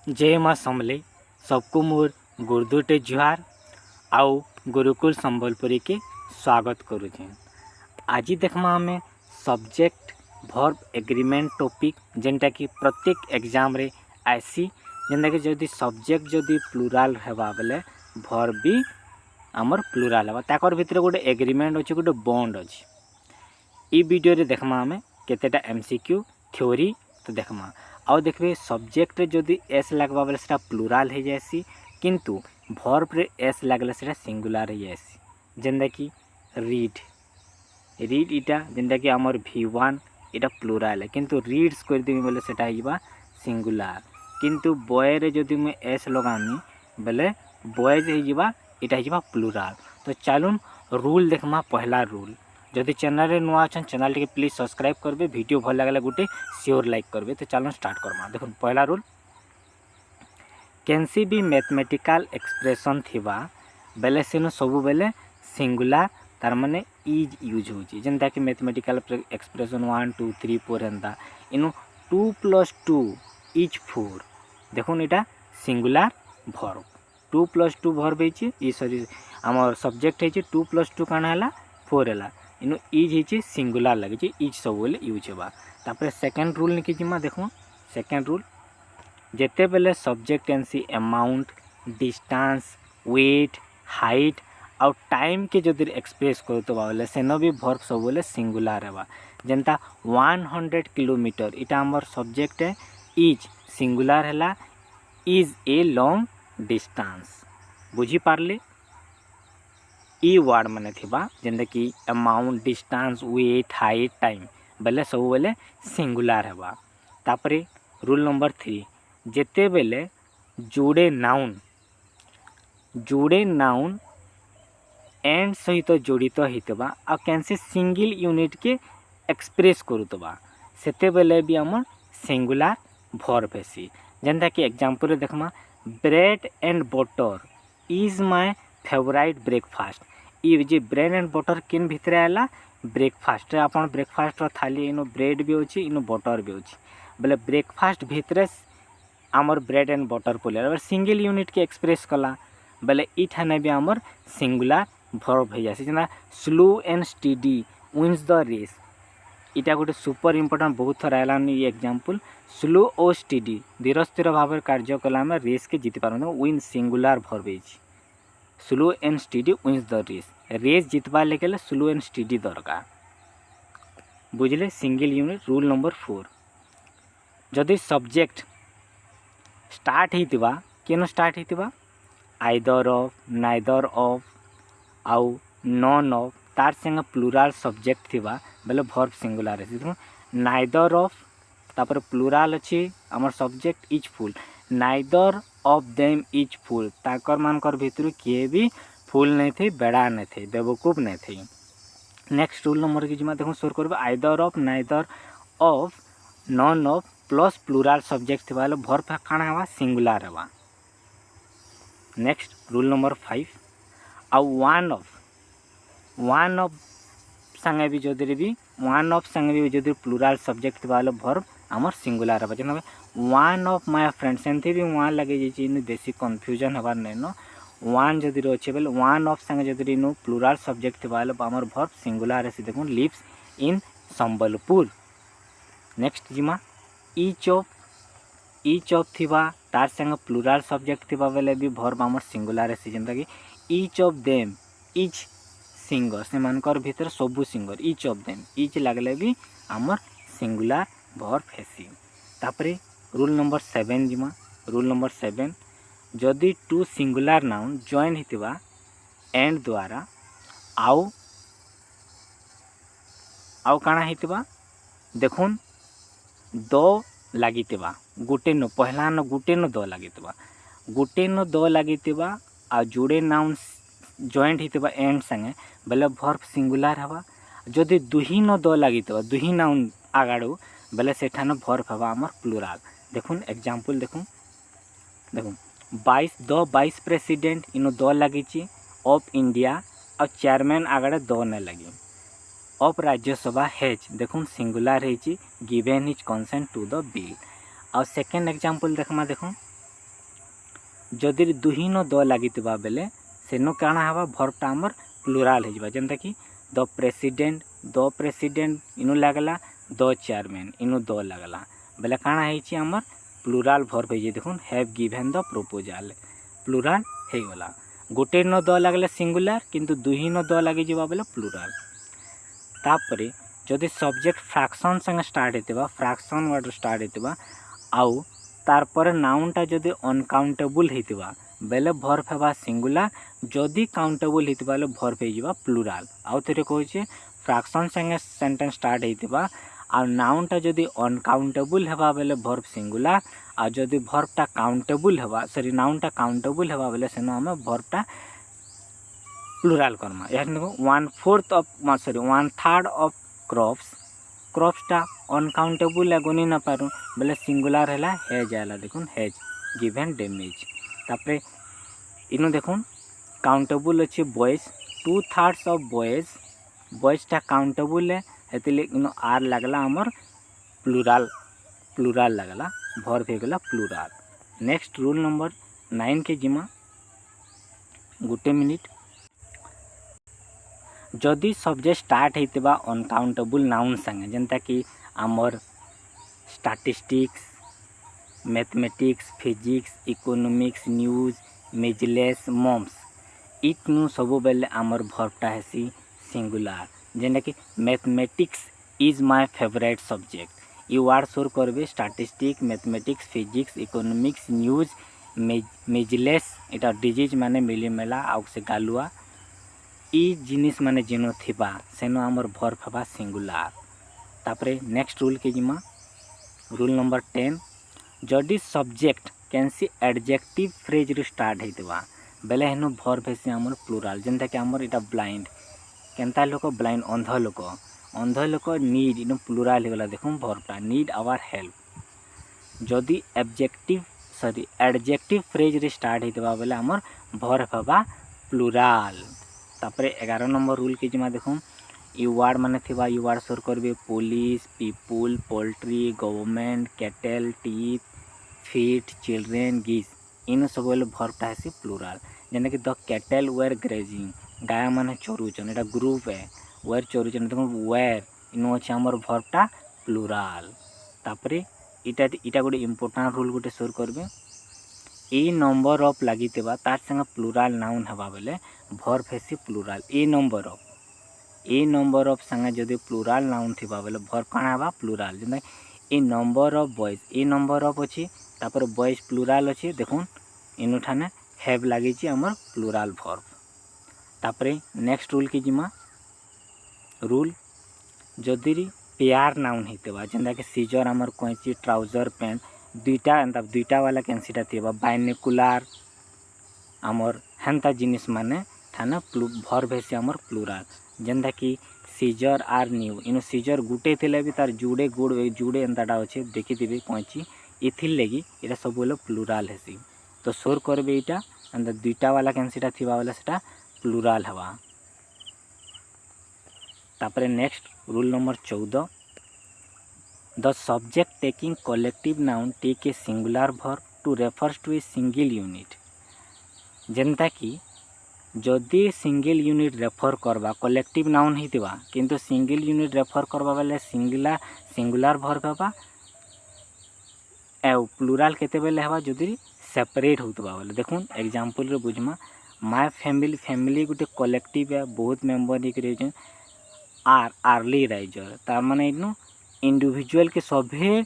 जय माँ समले सबको मोर गुरुदुटे जुहार आउ गुरुकुल संबलपुरी के स्वागत करुचे। आज देखमा आमे सब्जेक्ट वर्ब एग्रीमेंट टॉपिक जेनटा कि प्रत्येक एग्जाम रे आसी जेनटा कि जदि सब्जेक्ट जदि प्लुराल हेबा बेले वर्ब भी आमर प्लुराल हेबा ताकर भितर गोटे एग्रीमेंट अछि गोटे बॉन्ड अछि। ई वीडियो रे देखमा आमे केतेटा एमसीक्यू थ्योरी तो देखमा आउ देखबे सब्जेक्ट रे जदि एस लागबा बेले सेटा प्लुराल हो जाएसी किंतु वर्ब रे एस लागले सेटा सिंगुलर हो जाएसी। जेंदा कि रीड इटा जेंदा कि हमर v1 इटा प्लुराल है किंतु रीड्स कर देबी बोले सेटा हिबा सिंगुलर किंतु बॉय रे जदि मैं एस लगामी बोले बॉयज हिबा इटा हिबा प्लुराल। तो चलून रूल देखमा। पहला रूल जदि चैनल रे नुआ अछन चैनल के प्लीज सब्सक्राइब करबे, वीडियो भल लागले गुटे श्योर लाइक करबे। तो चलो स्टार्ट करमा। देखो पहला रूल कैंसी भी मैथमेटिकल एक्सप्रेशन थिबा बेले सेनो सब बेले सिंगुलर तार माने इज यूज होची। जेंता कि मैथमेटिकल एक्सप्रेशन 1 2 3 4 एंता इनु 2 + 2 इज 4। देखो इटा सिंगुलर वर्ब 2 + 2 वर्ब हेची ई सॉरी हमर सब्जेक्ट हेची 2 + 2 काना हला 4 हला इनु इज हेची सिंगुलर लगे इज सब बेले यूज होबा। तापर सेकंड रूल निकि जिमा देखो सेकंड रूल जेते बेले subject NC amount distance weight height आउ टाइम के जदि एक्सप्रेस करतो बाले सेनो भी वर्ब सब बेले सिंगुलर हेबा। जेंता 100 किलोमीटर इटा हमर सब्जेक्ट है इज सिंगुलर हला इज ए लॉन्ग डिस्टेंस। बुझी पारले ई वर्ड माने थिबा जेंदा कि amount distance weight height time बेले सब बेले सिंगुलर हेबा। तापरे रूल नंबर 3 जेते बेले जोड़े नाउन एंड सहित जड़ित होइतबा आ कैंसे सिंगल यूनिट के एक्सप्रेस करूतबा सेते बेले भी हमर सिंगुलर वर्ब हेसी। जेंता कि एग्जांपल देखमा bread and butter is my favourite breakfast. ई जे ब्रेड एंड बटर किन भितरे आला ब्रेकफास्ट रे अपन ब्रेकफास्ट रो थाली इनो ब्रेड भी होची इनो बटर भी होची बोले ब्रेकफास्ट भितरे आमर ब्रेड एंड बटर पोले सिंगल यूनिट के एक्सप्रेस कला बोले इठाने भी आमर सिंगुलर वर्ब हो जासी। जेना slow and steady wins the race इटा गोटे सुपर इंपोर्टेंट बहुत थर आलानी ये एग्जांपल स्लो और स्टेडी धीर स्थिर भाव कार्य कला में रेस के जीति पारन विन सिंगुलर वर्ब हेची। Slow and steady wins the race जीतबा लेके स्लो एंड स्टेडी दरकार बुझले। सिंगल यूनिट रूल नंबर 4 जदि सब्जेक्ट स्टार्ट हितिबा केनो स्टार्ट हितिबा आइदर ऑफ नाइदर ऑफ आउ नॉन ऑफ तार संग प्लुराल सब्जेक्ट थिबा बेले वर्ब सिंगुलर है। देखो नाइदर ऑफ तापर प्लुराल अछि हमर subject is fool neither of them is fool ताकर मानकर भितर किए भी फुल नहीं थे बेड़ा नहीं थे बेवकूफ नहीं थे। नेक्स्ट रूल नंबर की जिमा देखो सोर करबा either of neither of none of plus plural subject थिबा बेले वर्ब काना हवा सिंगुलर हवा। नेक्स्ट रूल नंबर 5 आ वन ऑफ संगे भी जदि भी वन ऑफ संगे भी जदि प्लुराल सब्जेक्ट थिबा बेले वर्ब हमर सिंगुलर हवा। जेना वन ऑफ माय फ्रेंड्स एंथि भी वन लगे जे इन बेसी कंफ्यूजन हबार नै न वन जदि रोचे बेले वन ऑफ संगे जदि इन प्लुराल सब्जेक्ट थिबा बेले हमर वर्ब सिंगुलर है। देखो लिव्स इन संबलपुर। नेक्स्ट जिमा ईच ऑफ थिबा तार संग प्लुराल सब्जेक्ट थिबा बेले भी वर्ब हमर सिंगुलर है। जेंता कि each of them is singer से मानकर भीतर सबु singer each of them etch लागले भी हमर सिंगुलर वर्ब हेसी। तापरे रूल नंबर 7 जिमा रूल नंबर 7 जदि टू सिंगुलर नाउन जॉइन हितिबा एंड द्वारा आउ काना हितिबा देखुन दो लागितिबा गुटे न पहला न गुटे न दो लागितिबा गुटे न दो लागितिबा आ जोड़े नाउन जॉइंट हितिबा एंड संगे बेले वर्ब सिंगुलर हवा। जदि दुही न दो लागितिबा दुही नाउन आगाडू बेले सेठान वर्ब हवा हमर प्लुराल। देखुन एग्जांपल देखुन 22 प्रेसिडेंट इनो दो लागिची ऑफ इंडिया और चेयरमैन आगाडे दो न लगी ऑफ राज्यसभा हेज देखुन सिंगुलर हेची given his consent to the bill. और सेकंड एग्जांपल देखमा देखो जदि दुही न द लागितिबा बेले सेनो काଣା हवा भर्बटा हमर प्लुराल हो जावा जेनता कि द प्रेसिडेंट इनु लागला द चेयरमैन इनु द लागला बेले काଣା ହେଇଛି हमर प्लुराल भर्ब हो देखुन have given the proposal plural हो गला गोटे न द लागले सिंगुलर किंतु दुही न द लागी जावा बेले प्लुराल तापरे जदि सब्जेक्ट फ्रैक्शन संगे स्टार्ट हेतिबा फ्रैक्शन वर्ड स्टार्ट हेतिबा आउ तार पर नाउनटा जदि अनकाउंटेबल हेतिबा बेले भर्ब हेबा सिंगुलर जदि काउंटेबल हेतिबा बेले भर्ब हे जिबा प्लुराल आउ थरे कहूचे फ्रैक्शन संगे सेंटेंस स्टार्ट हेतिबा आ नाउनटा जदि अनकाउंटेबल हेबा बेले भर्ब सिंगुलर आ जदि भर्बटा काउंटेबल हेबा सॉरी नाउनटा काउंटेबल हेबा बेले सेनो हम भर्बटा प्लुराल करमा यानी देखो 1/4 ऑफ सॉरी 1/3 ऑफ क्रॉप्सटा अनकाउंटेबल है गनि ना पारू बेले सिंगुलर हैला हैज आला देखुन हैज गिवन डैमेज तापरे इनु देखुन काउंटेबल अछि बॉयज 2/3 ऑफ बॉयजटा काउंटेबल है हेतिले इनु आर लागला हमर प्लुराल लागला भर्ब हे गला प्लुराल नेक्स्ट रूल नंबर 9 के जिमा गुटे मिनिट जदि सब्जेक्ट स्टार्ट हेतिबा अनकाउंटेबल नाउन संगे जेंता कि हमर statistics mathematics physics economics news measles mumps इतनु सब बेले हमर भर्बटा हेसी सिंगुलर जेंता कि mathematics is my favourite subject you are सोर करबे statistics mathematics physics economics news measles इटा डिजीज माने मिलीमेला आउ से गालुआ ई जिनिस माने जेनो थिबा सेनो हमर भर्ब हेबा सिंगुलर तापरे नेक्स्ट रूल के जिमा रूल नंबर 10 जदि सब्जेक्ट कैंसी एडजेक्टिव फ्रेज रे स्टार्ट हेतिबा बेले हेनो भर्ब हेसी हमर प्लुराल जेंता कि हमर इटा ब्लाइंड केनता लोक ब्लाइंड अंध लोक नीड इनो प्लुराल हे गला देखुम भर्बटा नीड आवर हेल्प जदि एडजेक्टिव फ्रेज रे स्टार्ट हेतिबा बेले हमर भर्ब हेबा प्लुराल तापरे 11 नंबर रूल के जिमा देखो यू वार्ड माने थिबा यू वार्ड सोर करबे police people poultry government cattle teeth feet children गीस इन सब भर्बटा हेसी प्लुराल जेने कि द कैटल वेयर ग्रेजिंग गाय माने चरुचन एटा ग्रुप है वेयर चरुचन देखो वेयर इनो अछि हमर भर्बटा प्लुराल तापरे इटा गोटे इंपोर्टेंट रूल गोटे सोर करबे ए नंबर ऑफ लागितेबा तार संगे प्लुराल नाउन हेबा बेले भर्ब हेसी प्लुराल ए नंबर ऑफ संगे जदि प्लुराल नाउन थिबा बेले भर्ब काना हेबा प्लुराल जेना a number of boys a number of अछि तापर बॉयज प्लुराल अछि देखुन इनु ठाने हैव लागि छि हमर प्लुराल भर्ब तापरे नेक्स्ट रूल के जिमा रूल जदि पेयर नाउन हेतेबा जेना कि सीजर हमर कोइची ट्राउजर पैंट दुईटा वाला कैंसीटा थिबा बाइनोकुलर हमर हेंता जिनिस माने थाना भर्ब हेसी हमर प्लुराल जेंता कि सीजर आर न्यू इनो सीजर गुटे थिले भी तार जुड़े एंताटा अच्छे देखिथिबे कोइची इथिल लेगी एटा सब बोलो प्लुराल हेसी तो सोर करबे एटा अंदर दुईटा वाला कैंसीटा थिबा वाला सेटा प्लुराल हवा तापरे next rule number 14 the subject taking collective noun take a singular verb to refers to a single unit जेंता कि जदि सिंगल यूनिट रेफर करबा कलेक्टिव नाउन हितिबा किंतु सिंगल यूनिट रेफर करबा बेले सिंगुलर भर्ब हेबा ए प्लुराल केते बेले हेबा जदि सेपरेट होतबा बेले देखुन एग्जांपल रे बुझमा माय फैमिली गुटे कलेक्टिव है बहुत मेंबर एक रहजन आर अर्ली राइजर तार माने इनो इंडिविजुअल के सभे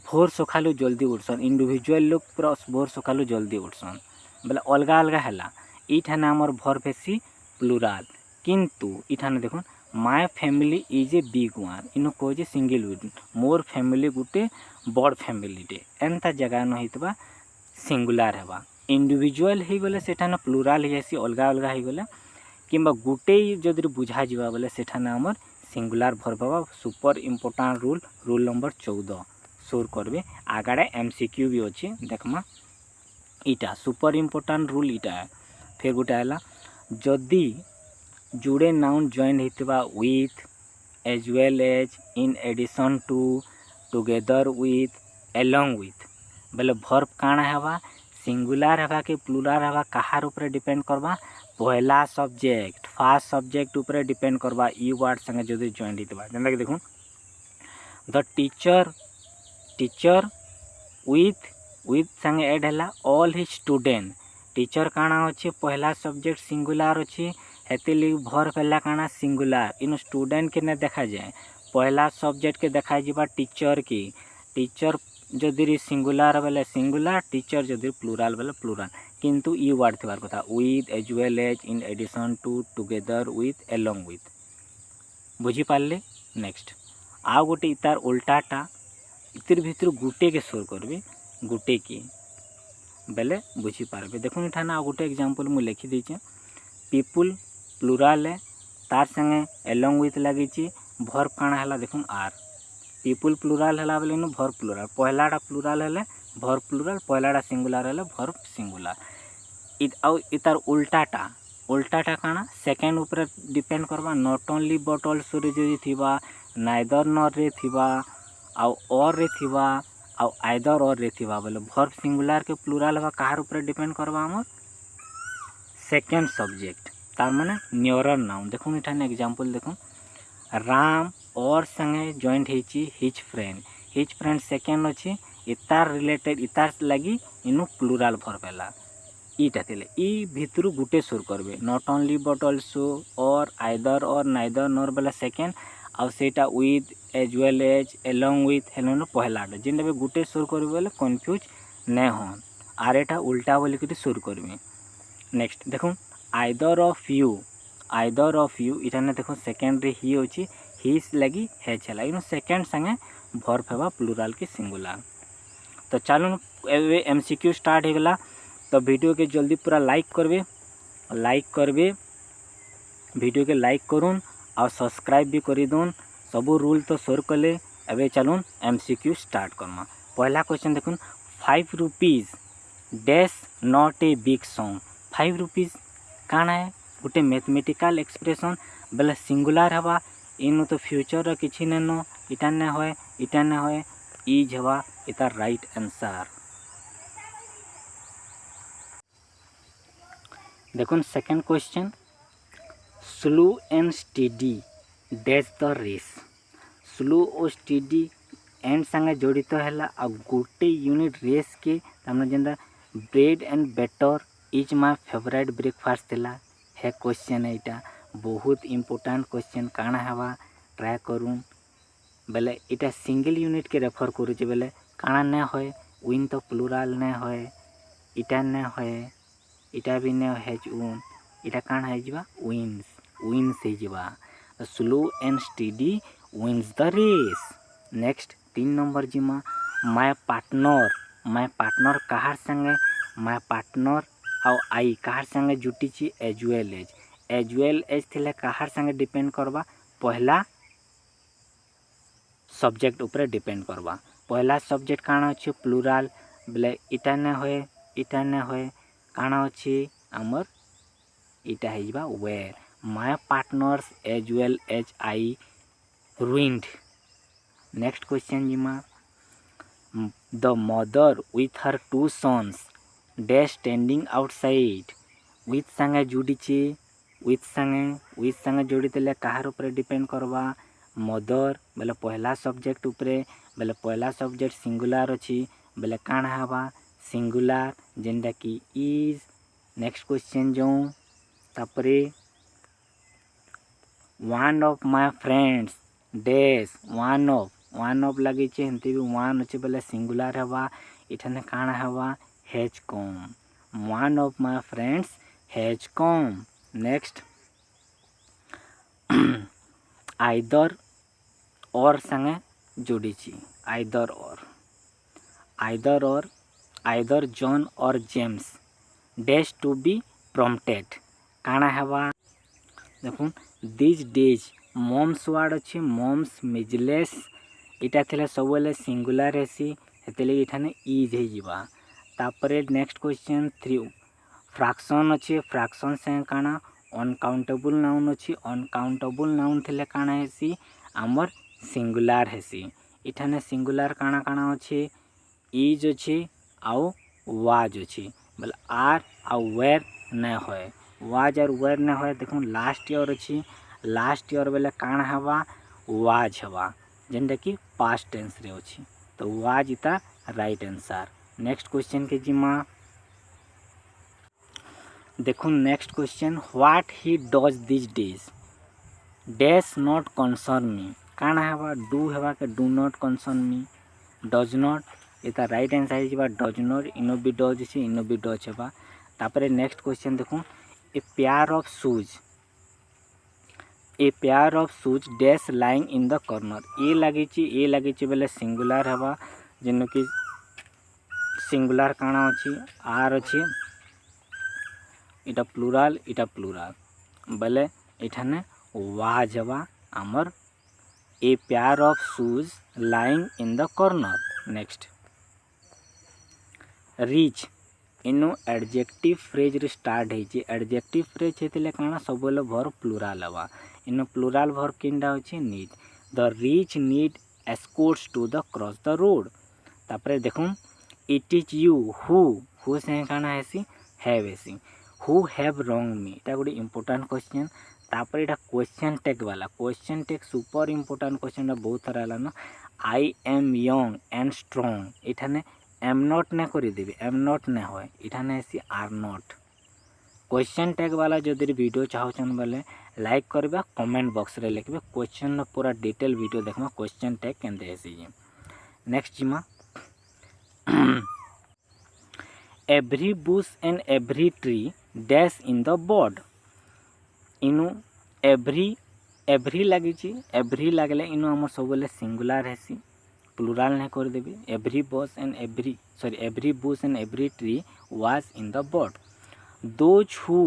भोर सकालू जल्दी उठसन इंडिविजुअल लोग पूरा भोर सकालू जल्दी उठसन बोले अलगा अलगा हैला इठाने हमर भर्ब हेसी प्लुराल किंतु इठाने देखुन my family is a big one इनो कहो जे सिंगल यूनिट मोर फैमिली गुटे बड़ फैमिली टे एंता जगह न हितबा सिंगुलर हेबा इंडिविजुअल ही गले सेठाने प्लुराल हेसी अलगा अलगा ही गले किंबा गुटे जदि बुझा जिबा बोले सेठाने हमर सिंगुलर भर्ब हेबा सुपर इंपोर्टेंट रूल नंबर 14 सोर करबे आगाड़े एमसीक्यू भी अच्छे देखमा इटा सुपर इंपोर्टेंट रूल इटा है फिर गोटे है जदि जुड़े नाउन जॉइन होता with as well as in addition to together with along with बोले भर्ब काଣା हेबा सिंगुलार हवा कि प्लुराल हवा कहार ऊपर डिपेंड करवा पहला सब्जेक्ट फास्ट सब्जेक्ट ऊपर डिपेंड करवा ई वर्ड संगे जदि जॉइंट होता जेनता कि देखो द टीचर विथ संगे ऐड है ऑल हिज स्टूडेंट टीचर काଣା अच्छे पहला सब्जेक्ट सिंगुलार अच्छे हेती लगी भर पहला काଣା सिंगुलार इन स्टूडेंट के ने देखा जाए पहला सब्जेक्ट के देखा जावा टीचर की टीचर जदि सिंगुलार बेले सिंगुलार टीचर जदि प्लुराल बेले प्लुराल किंतु ई वर्ड थिबार कथा with as well as in addition to together with along with बुझी पारले। नेक्स्ट आउ गोटे तार उल्टाटा इतर भितर गुटे के सोर करबे गुटे की बेले बुझी पारबे देखो इठाने आ गोटे एग्जांपल मु लिखि देछे पीपुल प्लुराल है तार संगे एलोंग विथ लगी भर्ब काଣା हला देखो आर पीपुल प्लुराल हला बेले नु भर्ब प्लुराल पहलाटा प्लुराल हेले भर्ब प्लुराल पहलाटा सिंगुलार हेले भर्ब सिंगुलार इतार उल्टाटा काଣା सेकेंड ऊपर डिपेंड करवा नॉट ओनली बट ऑल्सो रे जदि थिबा नाइदर नॉर रे थिबा आउ और रे थिबा आउ आइदर और रे थिबा बोले भर्ब सिंगुलार के प्लुराल हवा कहार ऊपर डिपेंड करवा हमर सेकेंड सब्जेक्ट तार माने नियरर नाउन देखो इठाने एग्जांपल देखो राम और संगे जॉइंट हेची हिज फ्रेंड सेकेंड अछि इतार रिलेटेड इतार लगी इनु प्लुराल भर्ब हैला ईटा थिले ई भितरु गुटे सुर करबे नॉट ओनली बट ऑल्सो और आइदर और नाइदर नॉर बेला सेकेंड आउ सेटा with as well as along with हेलो पहलाटा जेनटा भी गुटे सुर करबे बोले कंफ्यूज नै होन आर एटा उल्टा बोली कि सुर करबे। नेक्स्ट देखो आइदर ऑफ यू इठाने देखो सेकेंड रे ही अछि हिज लगी हेज हैला इनो सेकेंड संगे भर्ब हेबा प्लुराल के सिंगुलार। तो चलो एवे एमसीक्यू स्टार्ट हो गला तो वीडियो के जल्दी पूरा लाइक करबे वीडियो के लाइक करूँ और सब्सक्राइब भी करी दून सबू रूल तो सोर कले एवं चलून एमसीक्यू स्टार्ट करमा। पहला क्वेश्चन देखून 5 rupees dash not a big sum 5 rupees काଣା है गोटे मैथमेटिकल एक्सप्रेशन बेले सिंगुलार हवा इन तो फ्यूचर किसी नेनो इटा ने होए इज हवा इतार राइट आंसर। देखो second question slow and steady dash the race slow और स्टेडी एंड संगे जड़ित है आ गोटे यूनिट रेस के तमने जेंदा bread and butter is my favourite breakfast थिला है क्वेश्चन एटा बहुत इंपोर्टेंट क्वेश्चन काଣା हवा ट्राई करूँ बेले इटा सिंगल यूनिट के रेफर करूचे बेले काଣା ने होए विन तो प्लुराल ने होए इटा ने होए इटा भी ने हेज उन इटा काଣା है जिबा विन्स है जिबा slow and steady wins the race. Next 3 नंबर जिमा माय पार्टनर कहार संगे माय पार्टनर आउ आई कहार संगे जुटी ची एज वेल एज थिले कहार संगे डिपेंड करवा पहला सब्जेक्ट ऊपर डिपेंड करवा पहला सब्जेक्ट काଣା अछि प्लुराल बेले इटा ने होए काଣା अछि हमर इटा है जिबा were my partners as well as I ruined। Next question जिमा the mother with her 2 sons dash standing outside with संगे जुड़ीचे विथ संगे जोड़ी देले कहार ऊपर डिपेंड करवा मदर बेले पहला सब्जेक्ट ऊपर बेले पहला सब्जेक्ट सिंगुलार अछि बेले काଣା हवा सिंगुलार जेंदा कि इज। नेक्स्ट क्वेश्चन जो तापरे one of my friends dash one of लगी छे हंती भी वन अच्छे बेले सिंगुलार हवा इठाने काଣା हवा has come one of my friends has come. Next either or संगे जोड़ी छी either John or James dash to be prompted काଣା हवा देखो दिस डेज मम्स वार्ड अच्छे मम्स मिजलेस इटा थिला सबले सिंगुलार हेसी हेतले इठाने इज हे जिबा। तापरे नेक्स्ट क्वेश्चन 3 फ्रैक्शन अच्छे फ्रैक्शन से काଣା अनकाउंटेबल नाउन अच्छी अनकाउंटेबल नाउन थिले काଣା हेसी आमर सिंगुलार हेसी इठाने सिंगुलार काଣା अच्छे इज अच्छे आउ वाज अच्छी बोले आर आ वेर नहीं होए वाज और वेर नहीं होए देखो लास्ट ईयर अच्छी लास्ट ईयर बेले काण हवा वाज हवा जेनटा कि पास्ट टेंस रे अच्छी तो वाज इता राइट आंसर। नेक्स्ट क्वेश्चन के जिमा देखो next question what he does this days dash not concern me काण हवा डू हवा के do not concern me does not इता राइट आंसर है डज नॉट इनो भी डज अछि इनो भी डज हवा। तापर नेक्स्ट क्वेश्चन देखो a pair of shoes dash lying in the corner ए लगी बोले सिंगुलर हवा जेन कि सिंगुलर काण अछि आर अछि इटा प्लुराल बोले एठाने वाज हवा आमर ए pair of shoes lying in the corner. Next rich इनु एडजेक्टिव फ्रेज रे स्टार्ट है एडजेक्टिव फ्रेज हेतिले काना सबले भर प्लुराल हवा इनु प्लुराल भर किंडा होछि need the rich need escorts to the cross the road. तापरे देखो it is you who say काना हेसी हैव हेसी हु हैव रॉन्ग मी एटा गोटे इंपोर्टेंट क्वेश्चन। तापर एटा क्वेश्चन टैग वाला question tag super important question बहुत सारा है ना I am young and strong एठाने एम नॉट ने कर देवी एम नॉट ने होए एठाने ऐसी आर नॉट क्वेश्चन टैग वाला जदि वीडियो चाहछन बोले लाइक करबा कमेंट बॉक्स रे लिखबे क्वेश्चन पूरा डिटेल वीडियो देखमा क्वेश्चन टैग केनते हेसी। नेक्स्ट जिमा every bush and every tree dash in the board इनु एवरी लगले इनु हमर सबले सिंगुलर हेसी प्लुराल नहीं कर देबी every bush and every tree was in the board those who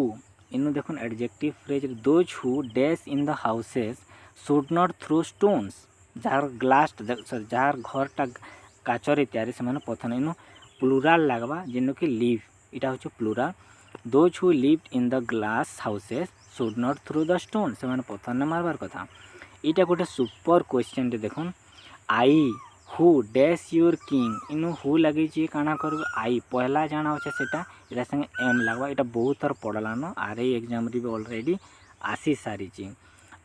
इनु देखुन adjective phrase those who dash in the houses should not throw stones जार ग्लास जार घरटा काचरे तैयारी से माने पथन इनु प्लुराल लागबा जेनो कि लिव इटा होछ plural those who lived in the glass houses should not throw the stone से माने पथन मारबार कथा इटा गोटे सुपर क्वेश्चन रे देखुन I who dash your king इनु हु लगी काना कर आई पहला जाना होचे सेटा इटा संगे एम लागबा इटा बहुत थर पढ़लानो आर एग्जाम रे भी ऑलरेडी आसी सारी ची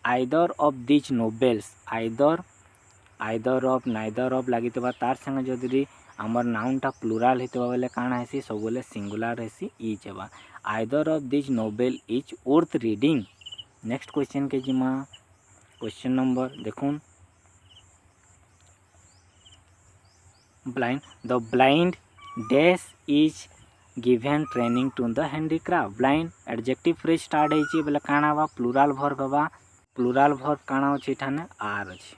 either of this novels either of neither of लगी तार संगे जदि आमर नाउनटा प्लुराल हेतबा बेले काना हेसी सबले सिंगुलर हेसी इज हेबा either of this novel is worth reading. Next question के जिमा क्वेश्चन नंबर देखुन the blind dash is given training to the handicraft blind adjective phrase start है बोले काना बा प्लुराल वर्ब बा प्लुराल वर्ब काना अछि ठाने आर अछि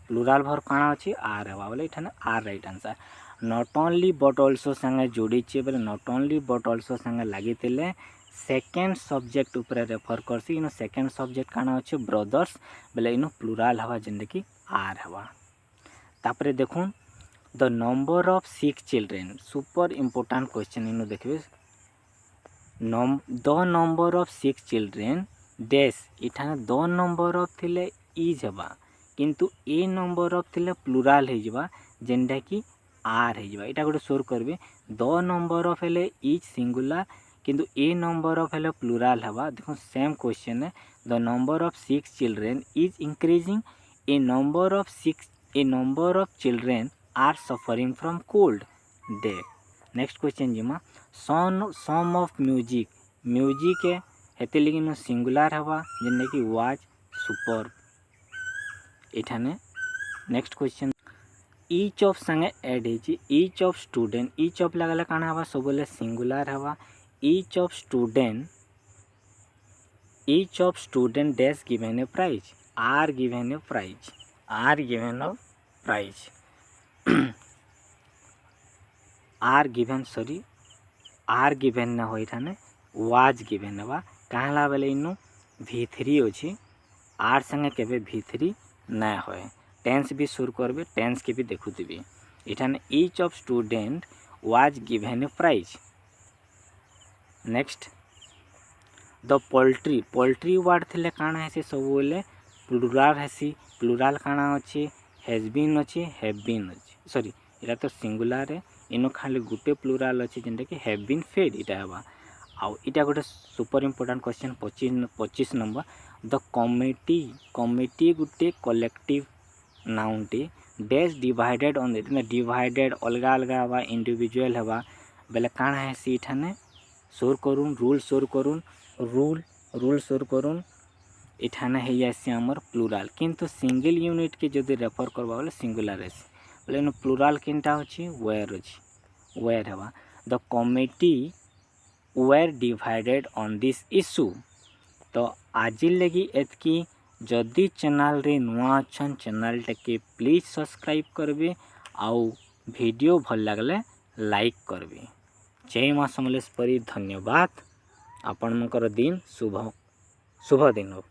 प्लुराल वर्ब काना अछि आर हेबा बोले ठाने are right answer. Not only but also संगे जोड़ी छे बोले नॉट ओनली बट आल्सो संगे लागितिले सेकेंड सब्जेक्ट ऊपर रेफर करसी इनो सेकेंड सब्जेक्ट काना अछि ब्रदर्स बोले इनो प्लुराल हवा जेंडे कि आर हवा। तापरे देखुन the number of 6 children super important question इनो देखबे the number of 6 children dash इठाने द नंबर ऑफ थिले इज हवा किंतु ए नंबर ऑफ थिले प्लुराल हे जबा जेंडा कि आर हे जबा एटा गोटे सोर करबे द नंबर ऑफ हेले इज सिंगुलर किंतु ए नंबर ऑफ हेले प्लुराल हवा देखो सेम क्वेश्चन है the number of 6 children is increasing a number of children are suffering from cold day. Next question जिमा सम ऑफ म्यूजिक है हेते लेकिन सिंगुलर हवा जेने कि वाज सुपर एठाने। नेक्स्ट क्वेश्चन ईच ऑफ संगे ऐड है ईच ऑफ लगला काना हवा सबले सिंगुलर हवा each of student dash given a prize are given न हो इठाने वाज गिवन हवा कहला बेले इनु V3 अछि आर संगे केबे V3 ना होए टेंस भी शुरू करबे टेंस के भी देखुथिबे इठाने each of student was given a prize. Next the poultry word थिले काना हेसी सब बोले प्लुराल हेसी प्लुराल काना अछि हैज बीन अछि हैव बीन अछि सॉरी एटा तो सिंगुलर है इन खाली गुटे प्लुराल अच्छे जेनटा कि हैव बीन फेड इटा हेबा। आउ इटा गोटे super important question 25 number the committee गुटे कलेक्टिव नाउनटी डैश डिवाइडेड ऑन डिवाइडेड अलगा अलगा हवा इंडिविजुअल हवा बेले काଣା हेसी इठाने सोर करूँ रूल सोर करूँ रूल सोर करूँ इठाने है जासी आमर प्लुराल किंतु सिंगल यूनिट के जदि रेफर करबा बोले सिंगुलर हेसी बोले इन प्लुराल किनटा अछि वेयर अछि वेयर हवा the committee were divided on this issue. तो आज लगी एतकी जदि चैनल रे नुआ अच्छन चैनल टे प्लीज सब्सक्राइब करबे आउ वीडियो भल लगले लाइक करबे। जय मां समलेश्वरी धन्यवाद। आपनकर दिन शुभ दिन हो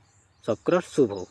सबकर शुभ हो।